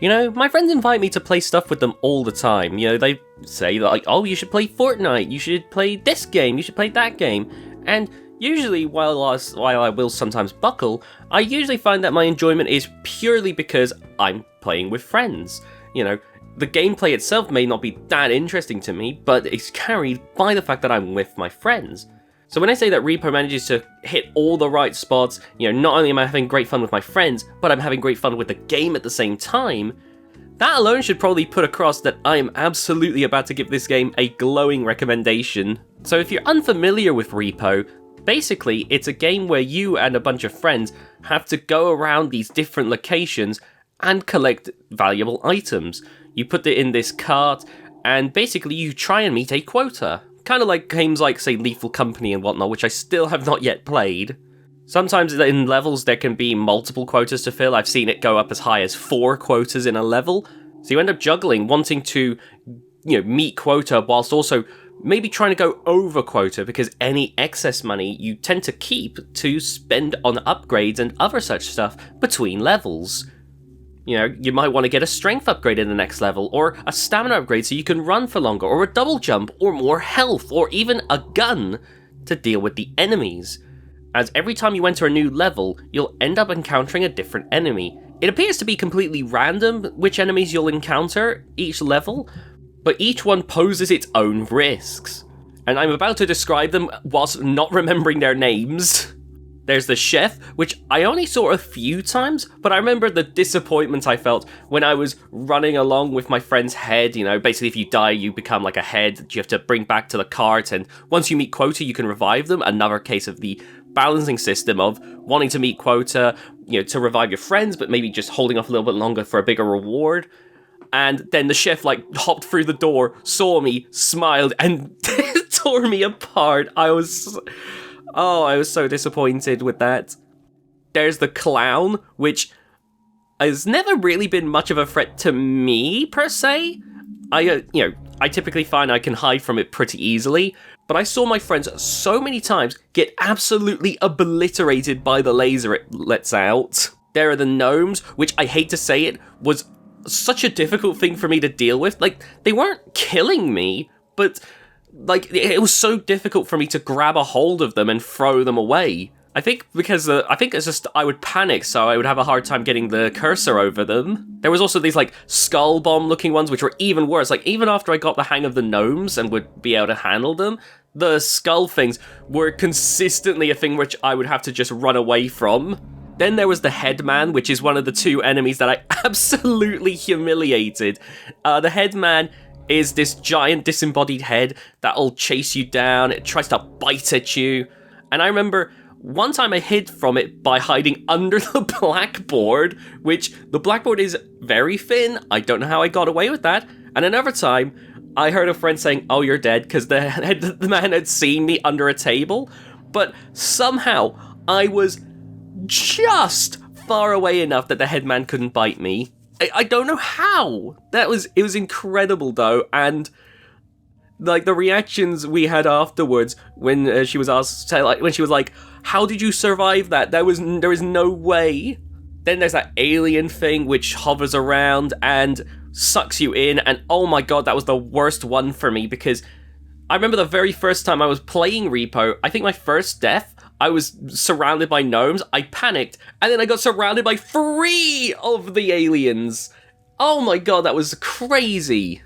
You know, my friends invite me to play stuff with them all the time. You know, they say like, oh, you should play Fortnite, you should play this game, you should play that game. And usually, while I will sometimes buckle, I usually find that my enjoyment is purely because I'm playing with friends. You know, the gameplay itself may not be that interesting to me, but it's carried by the fact that I'm with my friends. So when I say that R.E.P.O manages to hit all the right spots, you know, not only am I having great fun with my friends, but I'm having great fun with the game at the same time, that alone should probably put across that I am absolutely about to give this game a glowing recommendation. So if you're unfamiliar with R.E.P.O, basically it's a game where you and a bunch of friends have to go around these different locations and collect valuable items. You put it in this cart, and basically you try and meet a quota. Kind of like games like, say, Lethal Company and whatnot, which I still have not yet played. Sometimes in levels there can be multiple quotas to fill. I've seen it go up as high as 4 quotas in a level. So you end up juggling, wanting to, you know, meet quota whilst also maybe trying to go over quota, because any excess money you tend to keep to spend on upgrades and other such stuff between levels. You know, you might want to get a strength upgrade in the next level, or a stamina upgrade so you can run for longer, or a double jump, or more health, or even a gun to deal with the enemies. As every time you enter a new level, you'll end up encountering a different enemy. It appears to be completely random which enemies you'll encounter each level, but each one poses its own risks. And I'm about to describe them whilst not remembering their names. There's the chef, which I only saw a few times, but I remember the disappointment I felt when I was running along with my friend's head. You know, basically if you die, you become like a head that you have to bring back to the cart, and once you meet quota, you can revive them. Another case of the balancing system of wanting to meet quota, you know, to revive your friends, but maybe just holding off a little bit longer for a bigger reward. And then the chef, like, hopped through the door, saw me, smiled, and tore me apart. I was so disappointed with that. There's the clown, which has never really been much of a threat to me, per se. I typically find I can hide from it pretty easily, but I saw my friends so many times get absolutely obliterated by the laser it lets out. There are the gnomes, which I hate to say it, was such a difficult thing for me to deal with. Like, they weren't killing me, but like, it was so difficult for me to grab a hold of them and throw them away. I think because it's just I would panic, so I would have a hard time getting the cursor over them. There was also these like skull bomb looking ones, which were even worse. Like, even after I got the hang of the gnomes and would be able to handle them, the skull things were consistently a thing which I would have to just run away from. Then there was the headman, which is one of the 2 enemies that I absolutely humiliated. The headman is this giant disembodied head that'll chase you down. It tries to bite at you. And I remember one time I hid from it by hiding under the blackboard, which the blackboard is very thin. I don't know how I got away with that. And another time, I heard a friend saying, "Oh, you're dead," because the man had seen me under a table. But somehow, I was just far away enough that the headman couldn't bite me. I don't know how. It was incredible though, and like the reactions we had afterwards when she was asked, when she was like, "How did you survive that? There is no way." Then there's that alien thing which hovers around and sucks you in, and oh my god, that was the worst one for me, because I remember the very first time I was playing R.E.P.O, I think my first death, I was surrounded by gnomes, I panicked, and then I got surrounded by 3 of the aliens. Oh my god, that was crazy.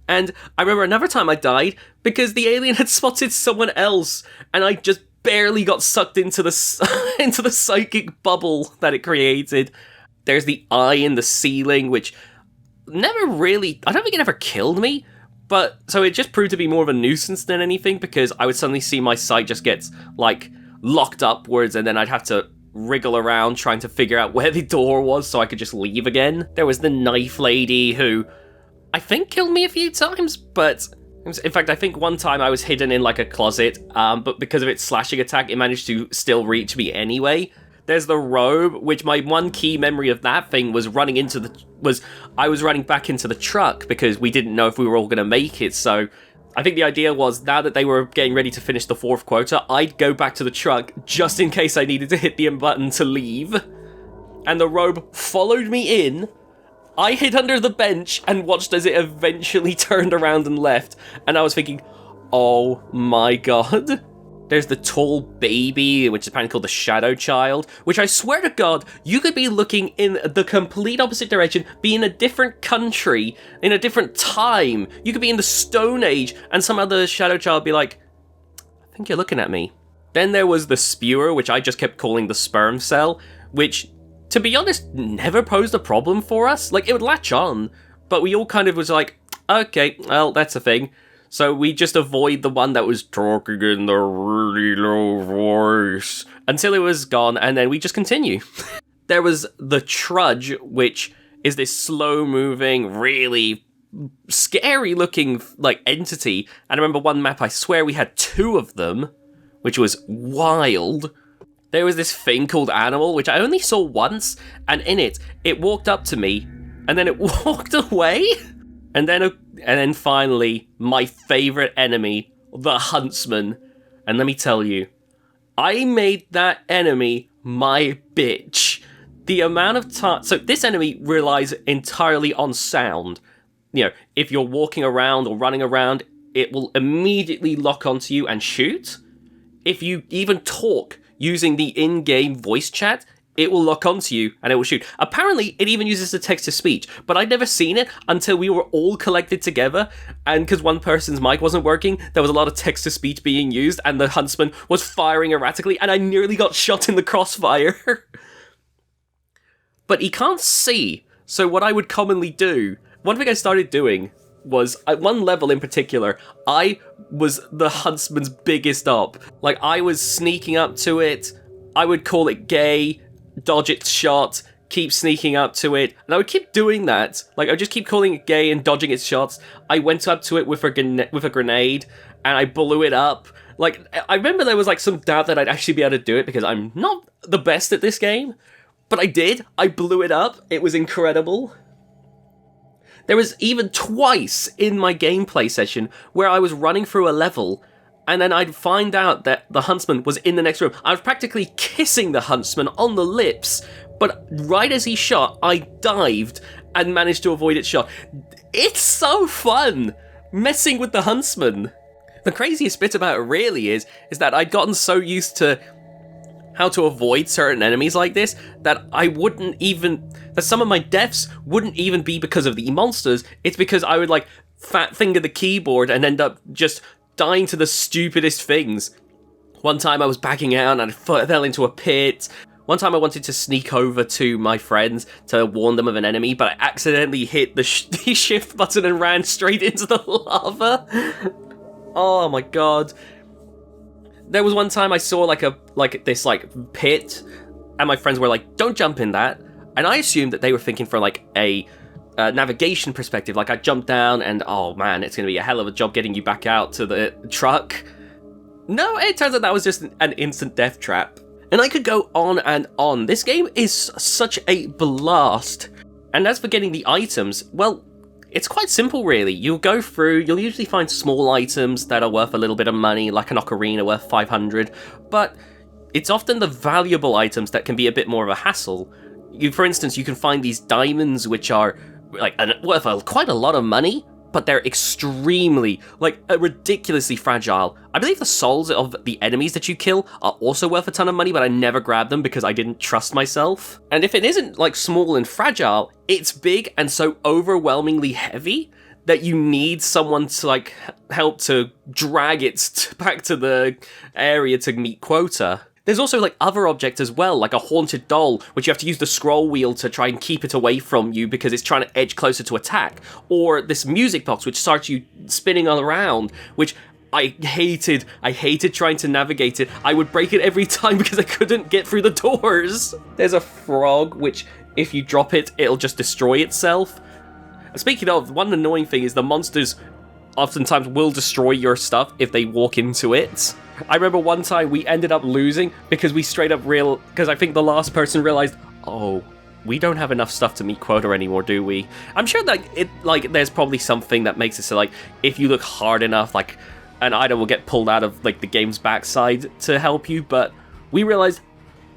And I remember another time I died because the alien had spotted someone else, and I just barely got sucked into the into the psychic bubble that it created. There's the eye in the ceiling, which never really, I don't think it ever killed me, but so it just proved to be more of a nuisance than anything, because I would suddenly see my sight just gets like locked upwards, and then I'd have to wriggle around trying to figure out where the door was so I could just leave again. There was the knife lady who I think killed me a few times, but in fact I think one time I was hidden in like a closet, but because of its slashing attack it managed to still reach me anyway. There's the robe, which my one key memory of that thing was I was running back into the truck because we didn't know if we were all going to make it, so I think the idea was, now that they were getting ready to finish the 4th quota, I'd go back to the truck just in case I needed to hit the button to leave. And the robe followed me in, I hid under the bench and watched as it eventually turned around and left, and I was thinking, oh my god. There's the tall baby, which is apparently called the Shadow Child, which I swear to God, you could be looking in the complete opposite direction, be in a different country, in a different time. You could be in the Stone Age, and some other Shadow Child be like, I think you're looking at me. Then there was the Spewer, which I just kept calling the Sperm Cell, which, to be honest, never posed a problem for us. Like, it would latch on, but we all kind of was like, okay, well, that's a thing. So we just avoid the one that was talking in the really low voice until it was gone, and then we just continue. There was the Trudge, which is this slow-moving, really scary-looking, like, entity. And I remember one map, I swear we had 2 of them, which was wild. There was this thing called Animal, which I only saw once, and in it, it walked up to me, and then it walked away. And then finally, my favourite enemy, the Huntsman. And let me tell you, I made that enemy my bitch. The amount of time... So this enemy relies entirely on sound. You know, if you're walking around or running around, it will immediately lock onto you and shoot. If you even talk using the in-game voice chat, it will lock onto you and it will shoot. Apparently, it even uses the text-to-speech, but I'd never seen it until we were all collected together, and because one person's mic wasn't working, there was a lot of text-to-speech being used, and the Huntsman was firing erratically, and I nearly got shot in the crossfire. But he can't see, so what I would commonly do, one thing I started doing was, at one level in particular, I was the Huntsman's biggest op. Like, I was sneaking up to it, I would call it gay, dodge its shot, keep sneaking up to it, and I would keep doing that. Like, I would just keep calling it gay and dodging its shots. I went up to it with a grenade, and I blew it up. Like, I remember there was, like, some doubt that I'd actually be able to do it, because I'm not the best at this game, but I did. I blew it up. It was incredible. There was even twice in my gameplay session where I was running through a level, and then I'd find out that the Huntsman was in the next room. I was practically kissing the Huntsman on the lips, but right as he shot, I dived and managed to avoid its shot. It's so fun messing with the Huntsman. The craziest bit about it really is that I'd gotten so used to how to avoid certain enemies like this that that some of my deaths wouldn't even be because of the monsters. It's because I would, like, fat finger the keyboard and end up just dying to the stupidest things. One time I was backing out and I fell into a pit. One time I wanted to sneak over to my friends to warn them of an enemy, but I accidentally hit the shift button and ran straight into the lava. Oh my god. There was one time I saw this pit, and my friends were like, don't jump in that. And I assumed that they were thinking from like a navigation perspective, like I jumped down and oh man, it's going to be a hell of a job getting you back out to the truck. No, it turns out that was just an instant death trap. And I could go on and on. This game is such a blast. And as for getting the items, well, it's quite simple really. You'll go through, you'll usually find small items that are worth a little bit of money, like an ocarina worth 500, but it's often the valuable items that can be a bit more of a hassle. For instance, you can find these diamonds which are like worth quite a lot of money, but they're extremely, ridiculously fragile. I believe the souls of the enemies that you kill are also worth a ton of money, but I never grabbed them because I didn't trust myself. And if it isn't, small and fragile, it's big and so overwhelmingly heavy that you need someone to, help to drag it back to the area to meet quota. There's also, other objects as well, like a haunted doll, which you have to use the scroll wheel to try and keep it away from you because it's trying to edge closer to attack. Or this music box, which starts you spinning all around, which I hated. I hated trying to navigate it. I would break it every time because I couldn't get through the doors. There's a frog, which if you drop it, it'll just destroy itself. Speaking of, one annoying thing is the monsters oftentimes will destroy your stuff if they walk into it. I remember one time we ended up losing because we straight up because I think the last person realized, oh, we don't have enough stuff to meet quota anymore, do we? I'm sure that there's probably something that makes it so, if you look hard enough, an item will get pulled out of, the game's backside to help you, but we realized,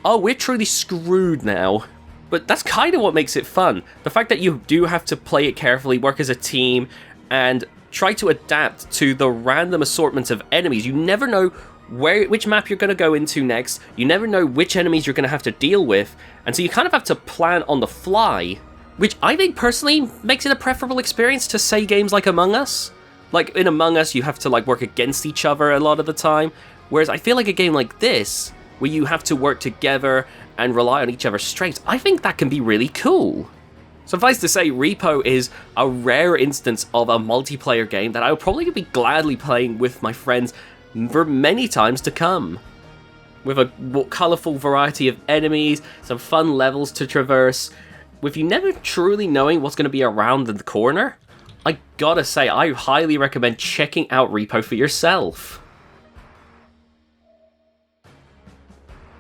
oh, we're truly screwed now. But that's kind of what makes it fun. The fact that you do have to play it carefully, work as a team, and try to adapt to the random assortment of enemies. You never know which map you're going to go into next. You never know which enemies you're going to have to deal with. And so you kind of have to plan on the fly, which I think personally makes it a preferable experience to, say, games like Among Us. Like, in Among Us, you have to, like, work against each other a lot of the time. Whereas I feel like a game like this, where you have to work together and rely on each other's strengths, I think that can be really cool. Suffice to say, R.E.P.O is a rare instance of a multiplayer game that I will probably be gladly playing with my friends for many times to come. With a colourful variety of enemies, some fun levels to traverse, with you never truly knowing what's going to be around the corner, I gotta say, I highly recommend checking out R.E.P.O for yourself.